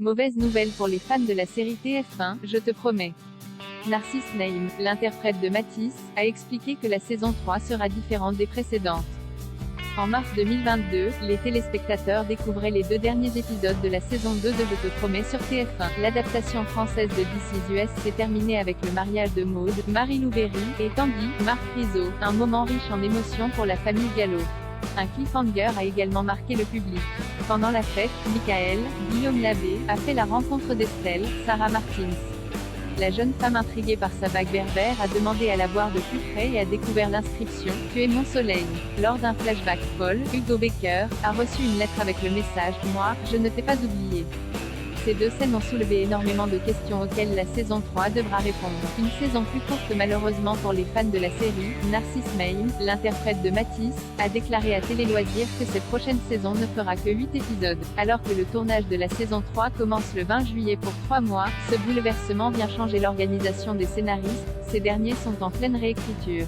Mauvaise nouvelle pour les fans de la série TF1, je te promets. Narcisse Naïm, l'interprète de Matisse, a expliqué que la saison 3 sera différente des précédentes. En mars 2022, les téléspectateurs découvraient les 2 derniers épisodes de la saison 2 de Je te promets sur TF1. L'adaptation française de This Is Us s'est terminée avec le mariage de Maud, Marie-Lou Berry, et Tanguy, Marc Rizzo, un moment riche en émotions pour la famille Gallo. Un cliffhanger a également marqué le public. Pendant la fête, Michael, Guillaume Labbé, a fait la rencontre d'Estelle, Sarah Martins. La jeune femme intriguée par sa bague berbère a demandé à la voir de plus près et a découvert l'inscription « Tu es mon soleil ». Lors d'un flashback, Paul, Hugo Becker, a reçu une lettre avec le message « Moi, je ne t'ai pas oublié ». Ces 2 scènes ont soulevé énormément de questions auxquelles la saison 3 devra répondre. Une saison plus courte malheureusement pour les fans de la série. Narcisse Naïm, l'interprète de Matisse, a déclaré à Télé Loisirs que cette prochaine saison ne fera que 8 épisodes. Alors que le tournage de la saison 3 commence le 20 juillet pour 3 mois, ce bouleversement vient changer l'organisation des scénaristes. Ces derniers sont en pleine réécriture.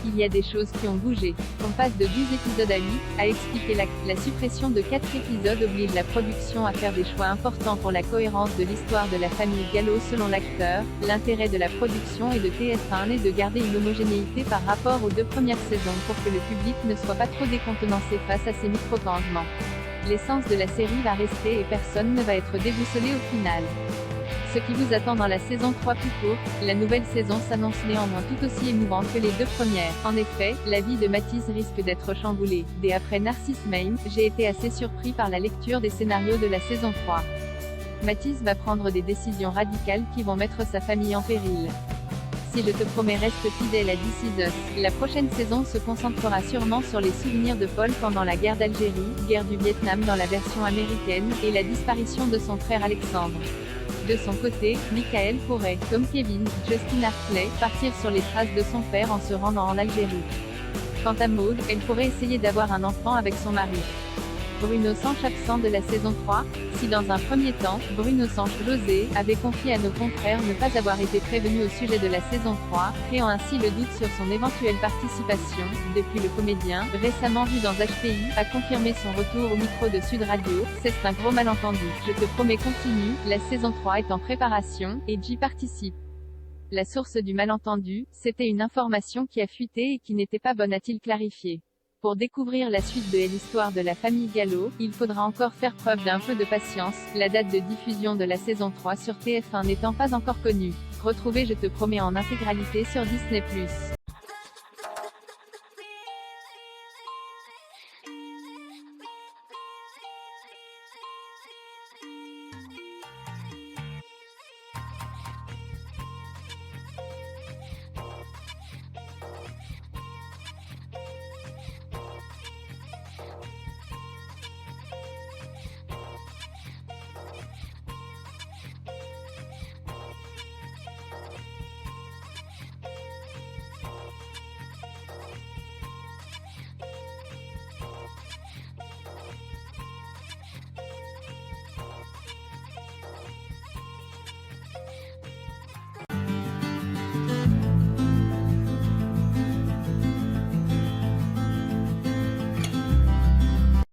Il y a des choses qui ont bougé. On passe de 12 épisodes à 8, a expliqué la suppression de 4 épisodes oblige la production à faire des choix importants pour la cohérence de l'histoire de la famille Gallo selon l'acteur. L'intérêt de la production et de TF1 est de garder une homogénéité par rapport aux 2 premières saisons pour que le public ne soit pas trop décontenancé face à ces micro-changements. L'essence de la série va rester et personne ne va être déboussolé au final. Ce qui vous attend dans la saison 3 plus courte, la nouvelle saison s'annonce néanmoins tout aussi émouvante que les 2 premières. En effet, la vie de Matisse risque d'être chamboulée. Dès après Narcisse Naïm, j'ai été assez surpris par la lecture des scénarios de la saison 3. Matisse va prendre des décisions radicales qui vont mettre sa famille en péril. Si Je te promets reste fidèle à This Is Us, la prochaine saison se concentrera sûrement sur les souvenirs de Paul pendant la guerre d'Algérie, guerre du Vietnam dans la version américaine, et la disparition de son frère Alexandre. De son côté, Michael pourrait, comme Kevin, Justin Hartley, partir sur les traces de son père en se rendant en Algérie. Quant à Maud, elle pourrait essayer d'avoir un enfant avec son mari. Bruno Sanche absent de la saison 3. Si dans un premier temps, Bruno Sanche José avait confié à nos confrères ne pas avoir été prévenu au sujet de la saison 3, créant ainsi le doute sur son éventuelle participation, depuis le comédien, récemment vu dans HPI, a confirmé son retour au micro de Sud Radio. C'est un gros malentendu. Je te promets continue, la saison 3 est en préparation, et j'y participe. La source du malentendu, c'était une information qui a fuité et qui n'était pas bonne, a-t-il clarifié. Pour découvrir la suite de l'histoire de la famille Gallo, il faudra encore faire preuve d'un peu de patience, la date de diffusion de la saison 3 sur TF1 n'étant pas encore connue. Retrouvez Je te promets en intégralité sur Disney+.